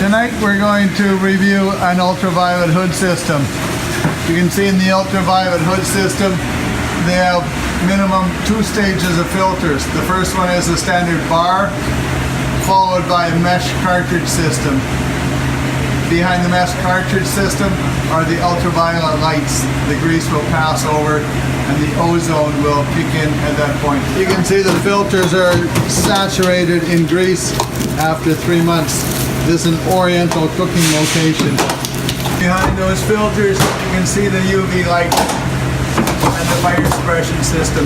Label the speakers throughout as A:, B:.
A: Tonight we're going to review an ultraviolet hood system. You can see in the ultraviolet hood system they have minimum 2 stages of filters. The first one is a standard bar, followed by a mesh cartridge system. Behind the mesh cartridge system are the ultraviolet lights. The grease will pass over and the ozone will kick in at that point. You can see the filters are saturated in grease after 3 months. This is an oriental cooking location. Behind those filters you can see the UV light and the fire suppression system.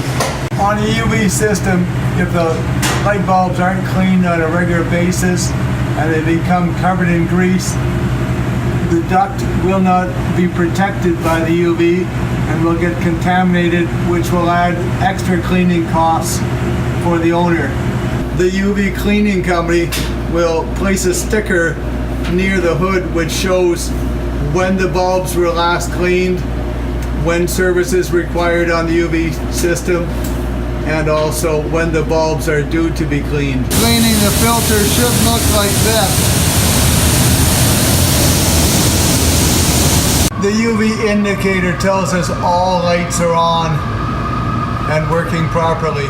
A: On a UV system, if the light bulbs aren't cleaned on a regular basis and they become covered in grease, the duct will not be protected by the UV and will get contaminated, which will add extra cleaning costs for the owner. The UV cleaning company will place a sticker near the hood which shows when the bulbs were last cleaned, when service is required on the UV system, and also when the bulbs are due to be cleaned. Cleaning the filter should look like this. The UV indicator tells us all lights are on and working properly.